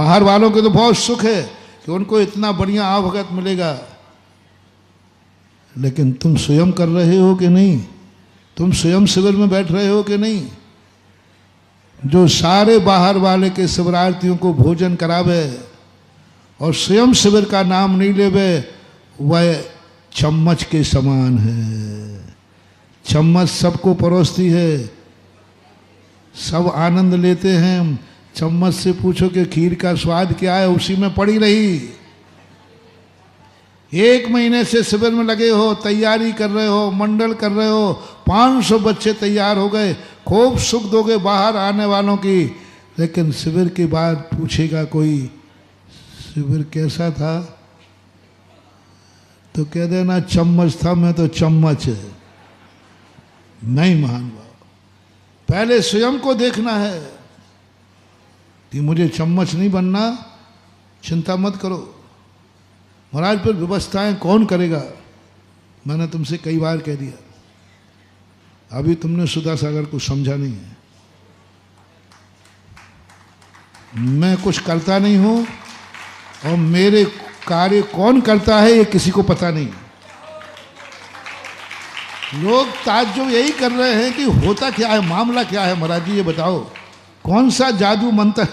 बाहर वालों के तो बहुत सुख है कि उनको इतना बढ़िया आवभगत मिलेगा, लेकिन तुम स्वयं कर रहे हो कि नहीं? तुम स्वयं शिविर में बैठ रहे हो कि नहीं? जो सारे बाहर वाले के शिविरार्थियों को भोजन करावे और स्वयं शिविर का नाम नहीं लेवे, वह चम्मच के समान है। चम्मच सबको परोसती है, सब आनंद लेते हैं। चम्मच से पूछो कि खीर का स्वाद क्या है, उसी में पड़ी रही। 1 महीने से शिविर में लगे हो, तैयारी कर रहे हो, मंडल कर रहे हो, 500 बच्चे तैयार हो गए, खूब सुख दोगे बाहर आने वालों की, लेकिन शिविर के बाद पूछेगा कोई शिविर कैसा था, तो कह देना चम्मच था, मैं तो चम्मच है। नहीं महान भाव, पहले स्वयं को देखना है कि मुझे चम्मच नहीं बनना। चिंता मत करो महाराज, पर व्यवस्थाएं कौन करेगा? मैंने तुमसे कई बार कह दिया, अभी तुमने सुधा सागर को समझा नहीं है। मैं कुछ करता नहीं हूं और मेरे कार्य कौन करता है ये किसी को पता नहीं। लोग ताज्जुब यही कर रहे हैं कि होता क्या है, मामला क्या है महाराज जी, ये बताओ कौन सा जादू मंत्र।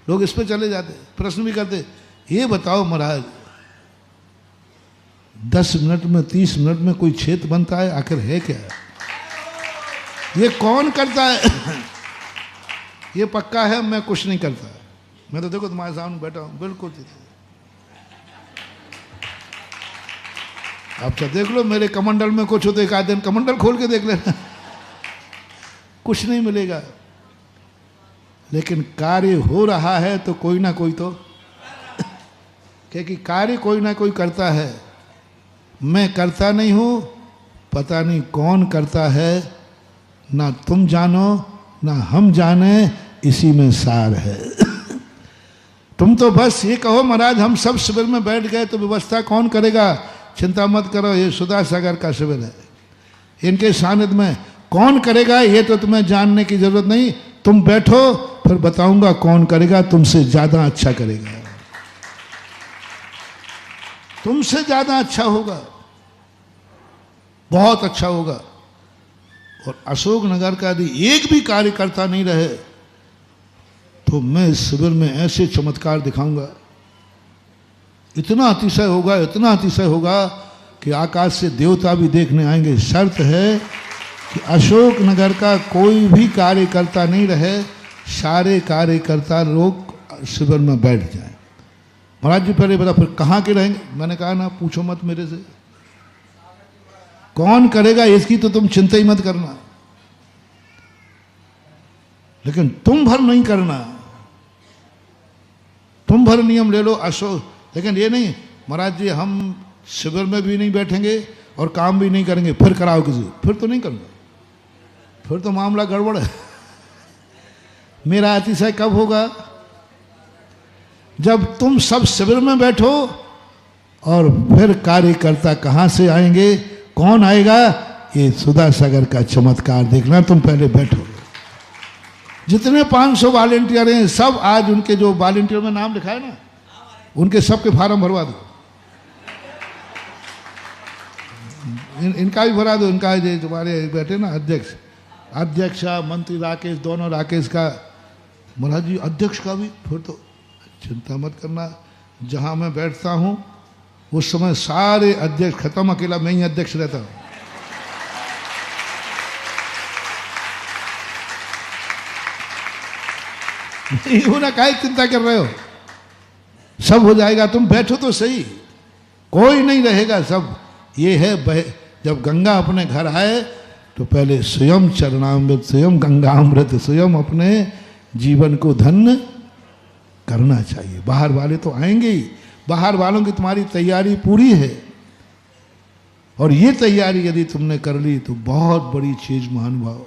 लोग इस पे चले जाते, प्रश्न भी करते, ये बताओ महाराज 10 मिनट में 30 मिनट में कोई क्षेत्र बनता है, आखिर है क्या? ये कौन करता है? ये पक्का है मैं कुछ नहीं करता। मैं तो देखो तुम्हारे सामने बैठा हूं, बिल्कुल। आप तो देख लो मेरे कमंडल में कुछ हो तो एक आध दिन कमंडल खोल के देख लेना, कुछ नहीं मिलेगा। लेकिन कार्य हो रहा है तो कोई ना कोई तो, क्योंकि कार्य कोई ना कोई करता है। मैं करता नहीं हूं, पता नहीं कौन करता है, ना तुम जानो ना हम जाने, इसी में सार है। तुम तो बस ये कहो महाराज हम सब शिविर में बैठ गए तो व्यवस्था कौन करेगा? चिंता मत करो, ये सुधा सागर का शिविर है, इनके सानिध्य में कौन करेगा ये तो तुम्हें जानने की जरूरत नहीं। तुम बैठो, फिर बताऊंगा कौन करेगा, तुमसे ज्यादा अच्छा करेगा, तुमसे ज्यादा अच्छा होगा, बहुत अच्छा होगा। और अशोकनगर का यदि एक भी कार्यकर्ता नहीं रहे तो मैं इस शिविर में ऐसे चमत्कार दिखाऊंगा, इतना अतिशय होगा, इतना अतिशय होगा कि आकाश से देवता भी देखने आएंगे। शर्त है कि अशोकनगर का कोई भी कार्यकर्ता नहीं रहे, सारे कार्यकर्ता लोग शिविर में बैठ जाएं। महाराज जी पहले बता, फिर कहाँ के रहेंगे? मैंने कहा ना पूछो मत मेरे से, कौन करेगा इसकी तो तुम चिंता ही मत करना, लेकिन तुम भर नहीं करना। तुम भर नियम ले लो अशोक, लेकिन ये नहीं महाराज जी हम शिविर में भी नहीं बैठेंगे और काम भी नहीं करेंगे, फिर कराओ किसी, फिर तो नहीं करूंगा, फिर तो मामला गड़बड़ है। मेरा अतिशय कब होगा? जब तुम सब शिविर में बैठो, और फिर कार्यकर्ता कहां से आएंगे, कौन आएगा, ये सुधा सागर का चमत्कार देखना। तुम पहले बैठो, जितने 500 वॉलेंटियर हैं सब आज उनके जो वॉलेंटियर में नाम लिखा है ना, उनके सबके फार्म भरवा दो, इनका भी भरा दो। इनका जो तुम्हारे बैठे ना अध्यक्ष मंत्री राकेश, दोनों राकेश का, महाराज जी अध्यक्ष का भी, फिर तो चिंता मत करना। जहां मैं बैठता हूं उस समय सारे अध्यक्ष खत्म, अकेला मैं ही अध्यक्ष रहता हूं। ना काहे चिंता कर रहे हो, सब हो जाएगा। तुम बैठो तो सही, कोई नहीं रहेगा, सब ये है। जब गंगा अपने घर आए तो पहले स्वयं चरणामृत, स्वयं गंगामृत, स्वयं अपने जीवन को धन्य करना चाहिए। बाहर वाले तो आएंगे ही, बाहर वालों की तुम्हारी तैयारी पूरी है, और ये तैयारी यदि तुमने कर ली तो बहुत बड़ी चीज महानुभाव।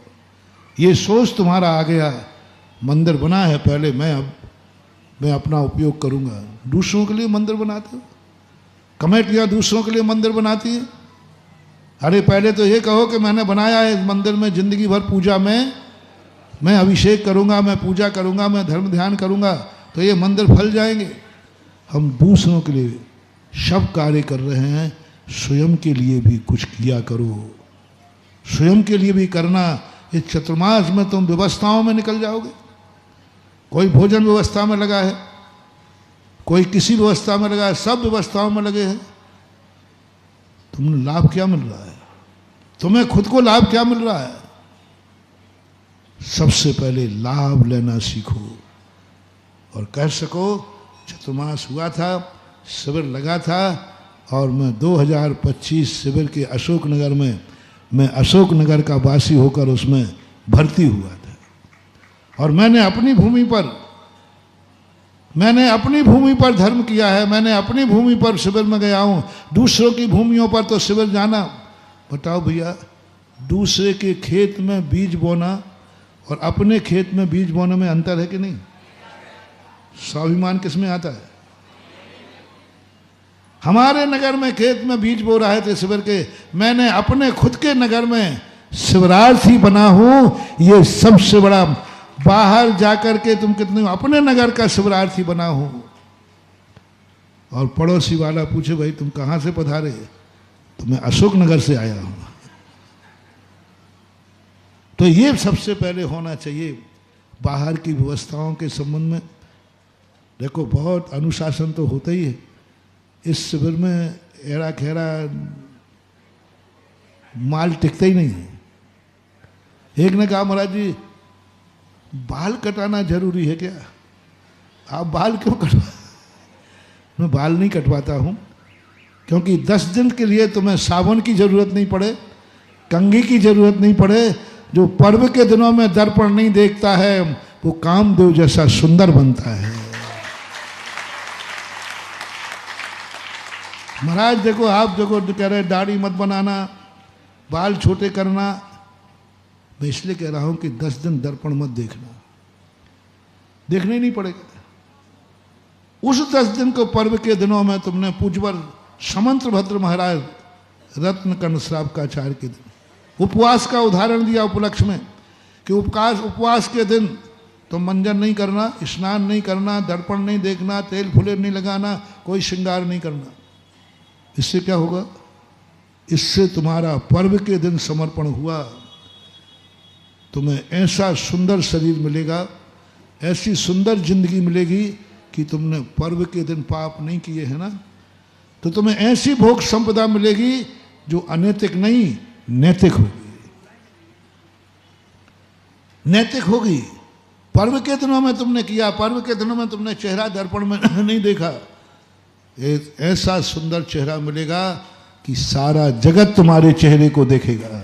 ये सोच तुम्हारा आ गया, मंदिर बना है, पहले मैं अपना उपयोग करूंगा। दूसरों के लिए मंदिर बनाते हो, कमेटियां दूसरों के लिए मंदिर बनाती है। अरे पहले तो ये कहो कि मैंने बनाया है इस मंदिर में, जिंदगी भर पूजा में मैं अभिषेक करूंगा, मैं पूजा करूंगा, मैं धर्म ध्यान करूंगा, तो ये मंदिर फल जाएंगे। हम दूसरों के लिए सब कार्य कर रहे हैं, स्वयं के लिए भी कुछ किया करो। स्वयं के लिए भी करना। इस चतुर्मास में तुम व्यवस्थाओं में निकल जाओगे। कोई भोजन व्यवस्था में लगा है, कोई किसी व्यवस्था में लगा है, सब व्यवस्थाओं में लगे हैं। तुम्हें लाभ क्या मिल रहा है? तुम्हें खुद को लाभ क्या मिल रहा है? सबसे पहले लाभ लेना सीखो और कह सको चतुर्मास हुआ था, शिविर लगा था और मैं 2025 शिविर के अशोकनगर में, मैं अशोकनगर का वासी होकर उसमें भर्ती हुआ था और मैंने अपनी भूमि पर धर्म किया है। मैंने अपनी भूमि पर शिविर में गया हूँ। दूसरों की भूमियों पर तो शिविर जाना, बताओ भैया, दूसरे के खेत में बीज बोना और अपने खेत में बीज बोने में अंतर है कि नहीं? स्वाभिमान किस में आता है? हमारे नगर में खेत में बीज बो रहे थे शिविर के, मैंने अपने खुद के नगर में शिविरार्थी बना हूं। ये सबसे बड़ा, बाहर जाकर के तुम कितने, अपने नगर का शिविरार्थी बना हूं। और पड़ोसी वाला पूछे भाई तुम कहां से पधारे? तो मैं अशोकनगर से आया हूं। तो ये सबसे पहले होना चाहिए बाहर की व्यवस्थाओं के संबंध में। देखो बहुत अनुशासन तो होता ही है। इस शिविर में एड़ा खेड़ा माल टिकता ही नहीं है। एक ने कहा महाराज जी बाल कटाना जरूरी है क्या? आप बाल क्यों कटवा? मैं बाल नहीं कटवाता हूं क्योंकि 10 दिन के लिए तुम्हें साबुन की जरूरत नहीं पड़े, कंघी की जरूरत नहीं पड़े। जो पर्व के दिनों में दर्पण नहीं देखता है वो कामदेव जैसा सुंदर बनता है। महाराज देखो, आप देखो कह रहे दाढ़ी मत बनाना, बाल छोटे करना। मैं इसलिए कह रहा हूं कि 10 दिन दर्पण मत देखना, देखना ही नहीं पड़ेगा। उस 10 दिन को पर्व के दिनों में तुमने पूज्यवर समंत्र भद्र महाराज रत्न कर्ण श्रावकाचार्य के दिन उपवास का उदाहरण दिया उपलक्ष्य में कि उपवास के दिन तुम मंजन नहीं करना, स्नान नहीं करना, दर्पण नहीं देखना, तेल फुले नहीं लगाना, कोई श्रृंगार नहीं करना। इससे क्या होगा? इससे तुम्हारा पर्व के दिन समर्पण हुआ, तुम्हें ऐसा सुंदर शरीर मिलेगा, ऐसी सुंदर जिंदगी मिलेगी कि तुमने पर्व के दिन पाप नहीं किए हैं ना, तो तुम्हें ऐसी भोग संपदा मिलेगी जो अनैतिक नहीं नैतिक होगी। नैतिक होगी। पर्व के दिनों में तुमने किया, पर्व के दिनों में तुमने चेहरा दर्पण में नहीं देखा, एक ऐसा सुंदर चेहरा मिलेगा कि सारा जगत तुम्हारे चेहरे को देखेगा।